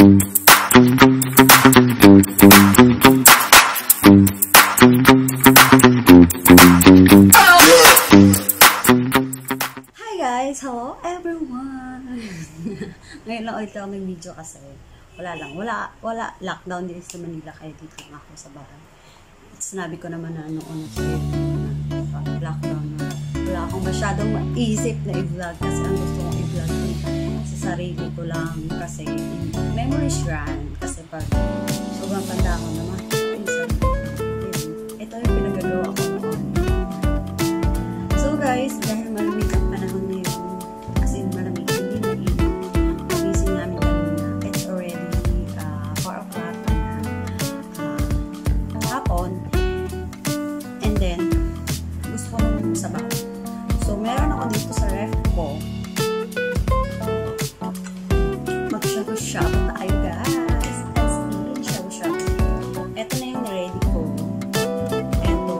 Hello everyone! Ngayon lang ulit ako nag-video kasi wala lockdown dito sa Manila, kaya dito lang ako sa bahay. At sinabi ko naman na noon na lockdown na wala akong masyadong maisip na i-vlog kasi ang gusto kong i-vlog sa sarili ko lang kasi memories yan kasi pag sobrang tanda ko naman ito yung pinagagawa ko noon. So guys, dahil malamig ang panahon na yun, as in malamig, hindi na gising namin kanina. It's already 4 o'clock na hapon. And then, gusto ko ng sabaw. So, meron ako dito sa ref ko. Mag-shabu-shabu tayo guys. Let's eat shabu-shabu. Ito na yung ready ko. Ito,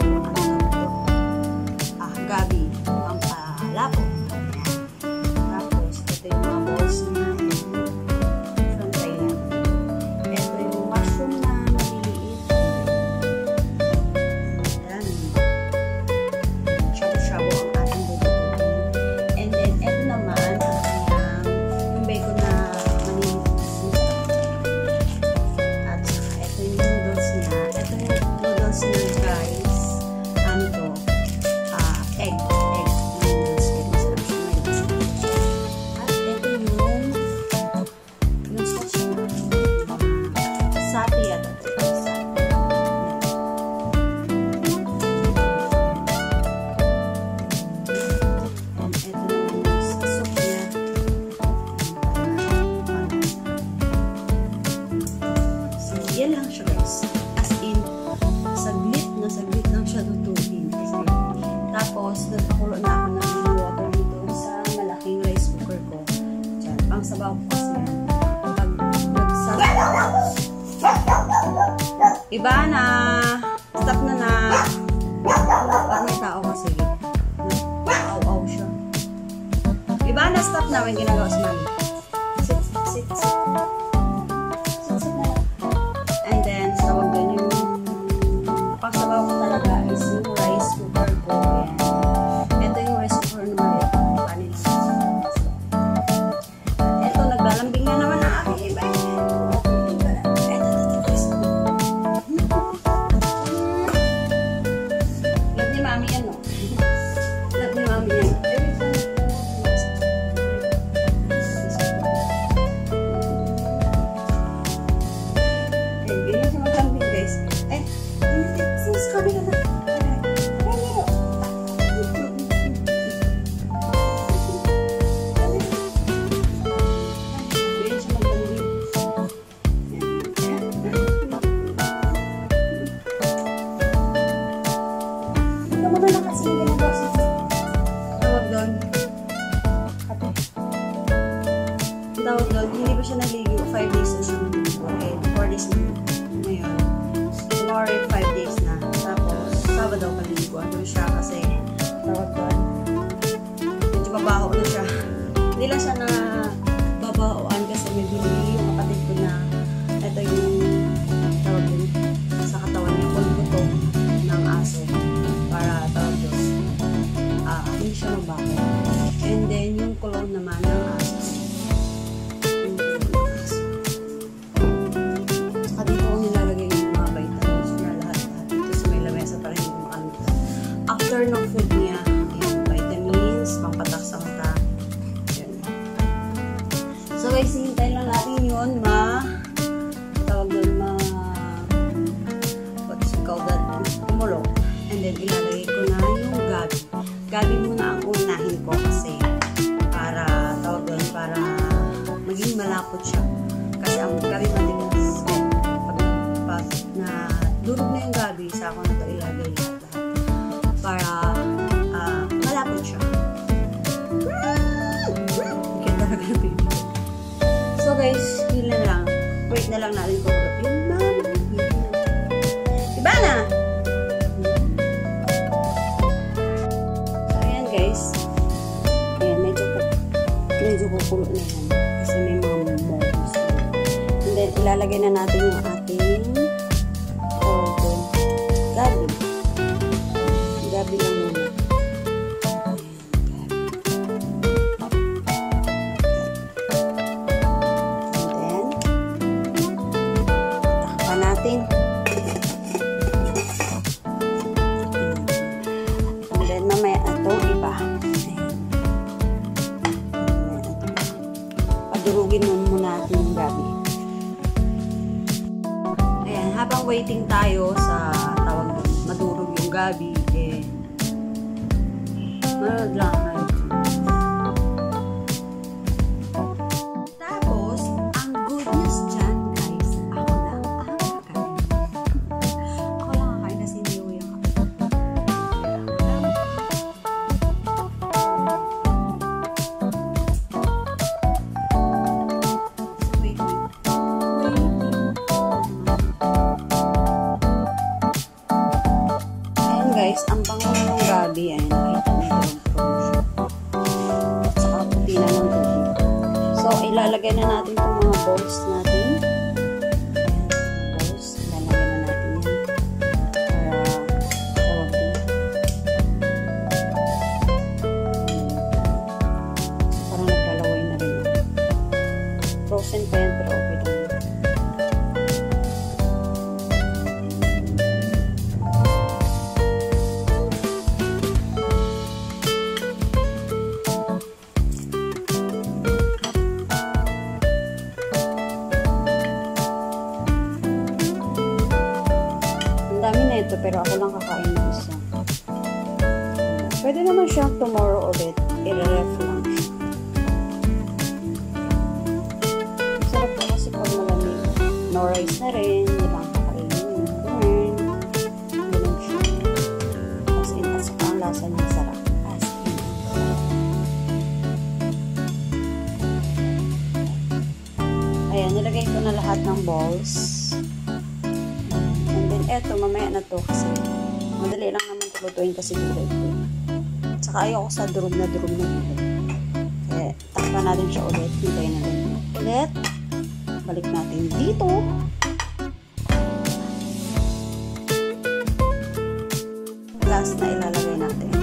gabi. Pampalapo. Tapos, ito yung mga balls na from Thailand. Ito yung mushroom na maliliit. Ayan. Shabu-shabu ang ating bubutin. And then, ito naman, yung bacon na maliliit. At saka, ito yung noodles niya. Ito yung noodles niya guys. Ano to? Egg. Yan lang siya guys. As in, saglit lang siya lutuin. Tapos, nagpakulo na ako ng water dito sa malaking rice cooker ko. Diyan, pang sabaw ko kasi yan. Pag nagsabaw. Iba na! Stop na! Parang may tao kasi. Aw-aw siya. Iba na, stop na. May ginagawa si mami. Sit. And then, tawag din yung pagsabaw ko talaga is yung rice cooker ko. Ito yung rice cooker na maliit. Ito, naglalambing na naman ang aking iba. Love ni mami yan, no? Love ni mami yan. Tawag doon, hindi pa siya naligo, 5 days na siya. Okay, 4 days na ngayon. Tomorrow, 5 days na. Tapos, Sabado paliguan doon siya kasi tawag doon, medyo mabaho na siya. Hindi lang siya na babahoan kasi may binili yung kapatid ko na ito yung tawag doon sa katawan niya, pulbuto ng aso para tawag doon, hindi siya mabaho. And then, yung kulong naman ng aso. After ng food niya, yung vitamins, pangpatak sa mata. So guys, hintayin lang natin yun tawag doon what's it called that? Kumulo. And then ilalagay ko na yung gabi. Gabi muna ang unahin ko kasi para tawag doon, para maging malapot siya. Kasi ang gabi matigas. Pag na durog na yung gabi, sa ako na ito ilagay lahat. Para malapot siya. Kaya talaga na baby. So guys, yun na lang. Wait na lang natin kung yun na. Diba na? So ayan guys. Ayan, medyo kukulo na yan. Kasi may mga momos. And then ilalagay na natin yung ating gabi. Gabi lang muna. And then, takpan natin. And then, mamaya itong iba. Padurugin muna natin yung gabi. Ayan, habang waiting tayo sa tawag doon, madurog yung gabi, manood lang kayo. Tapos, ang good news dyan, guys, ako lang ang kakain. Ako lang kakain na siniyo yung guys, ang bango ng gabi ay nakita nyo yung production. Saka puti na ng tubig. So, ilalagay na natin itong mga balls natin. Balls, ilalagay na natin yan. Para tawag din. Parang naglalaway na rin. Frozen pa yan, pero okay lang. Ito, pero ako lang kakain ng isa. Pwede naman siyang tomorrow ulit. I-ref lang siya. Sarap po kasi pag malamig. No rice na rin. Hindi lang kakainin. Burn. Ganun siya. As in, at saka ang lasa niya sarap. As in. Ayan, nilagay ko na lahat ng balls. Eto, mamaya na to kasi madali lang naman lutuin kasi gulay ko. Saka ayoko sa durog na gulay. Kaya takpan natin siya ulit. Hintayin natin ulit. Balik natin dito. Last na ilalagay natin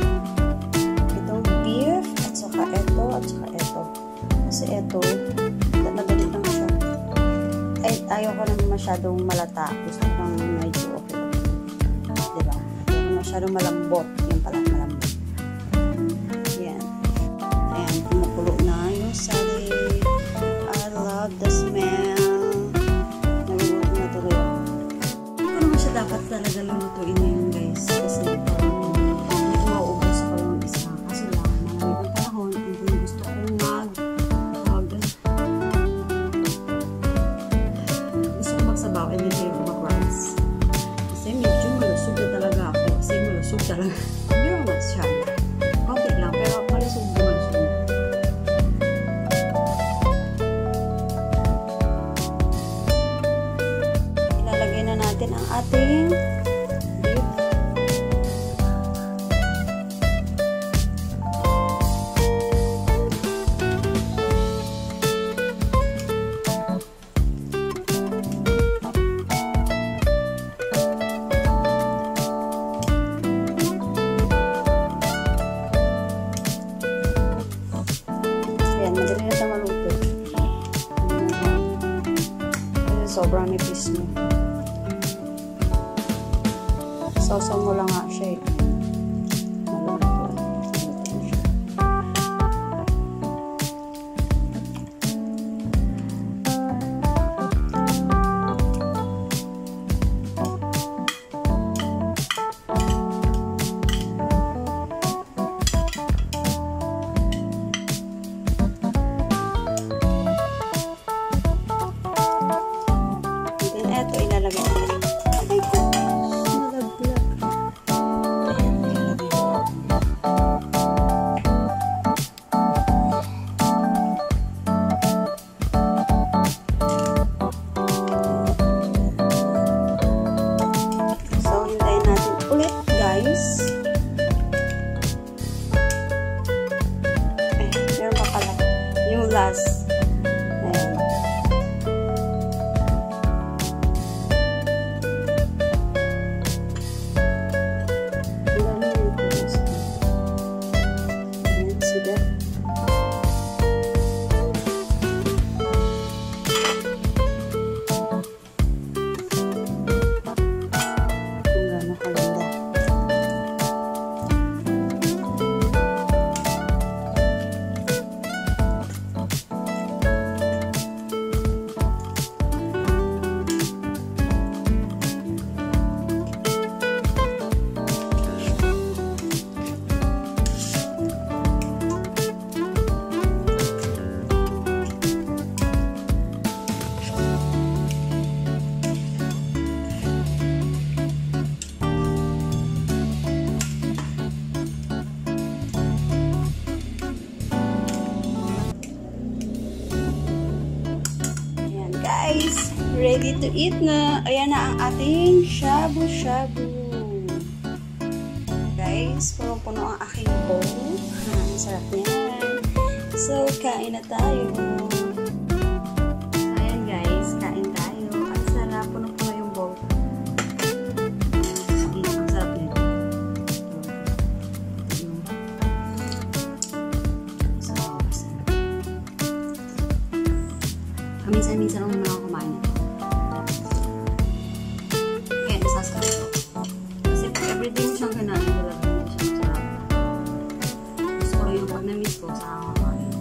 itong beef at saka eto at saka eto. Kasi eto, madali lang siya. Ay, ayoko naman masyadong malata. Gusto ko lang medyo okay. Diba? Ayoko masyadong malambot. Yung pala, malambot. Yan. Ayan, kumukulo na yung sali. I love the smell. Naluluto na tuloy ako. Hindi ko naman siya dapat talaga lulutuin ngayon, guys. Kasi hindi ko mauubos ako yung isa. Kasi lang, malamig ang panahon. Hindi gusto kong magsabaw and then tayo mag-rice. Kasi medyo malusog na talaga ako. Kasi malusog talaga. Hindi mo masyado. Konti lang, pero malusog na malusog na. Ilalagay na natin ang ating beef. Sobrang nipis mo. Sausaw mo lang nga siya eh. Ito ilalagay natin. Ay, nalaglag. guys! Ready to eat na! Ayan na ang ating shabu-shabu. Guys, punong-puno ang aking bowl. Ang sarap niyan. So, kain na tayo. Ayan guys, kain tayo. Ang sarap, punong-puno yung bowl. Ang sarap nito. Minsan-minsan lang naman ako kumain nito. Kaya nasasarap ito. Kasi pag everyday mo siyang kanain, talaga hindi siya masarap. Gusto ko yung pag na-miss ko, saka ako kakain.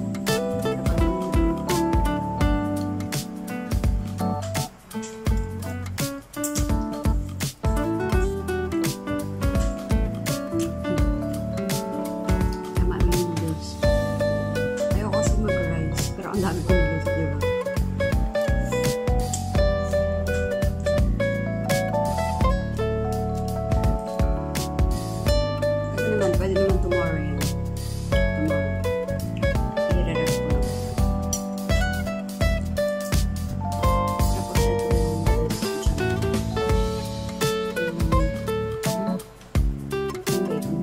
Tama yung noodles. Ayoko kasi mag-rice, pero ang dami ko noodles, diba? Pwede naman tomorrow yan. Tomorrow. I-re-ref ko lang. Tapos ito yung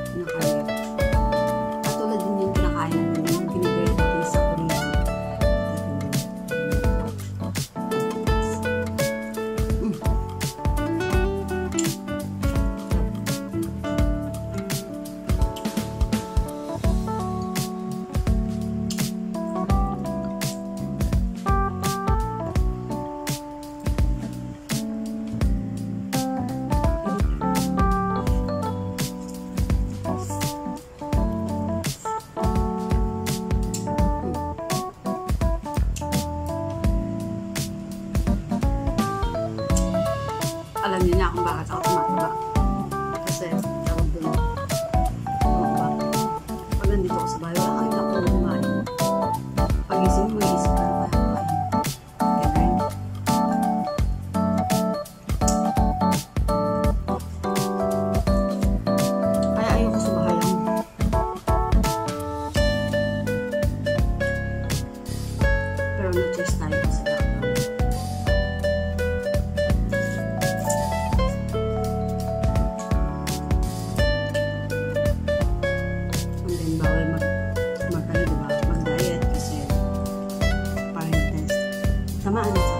kinakain. Katulad din yung kinakain yung kinigay natin sa Korea. Alam niyo na kung bakit ako tumataba. Kasi, tawag doon. Pag nandito ako sa bahay, wala kang ilang kong kumain. Pag-isip mo, isip ka na tayo kumain. Kaya ayoko sa bahay lang. Pero na-choose tayo kasi lockdown. Bawal mag-diet kasi parang test. Tamaan na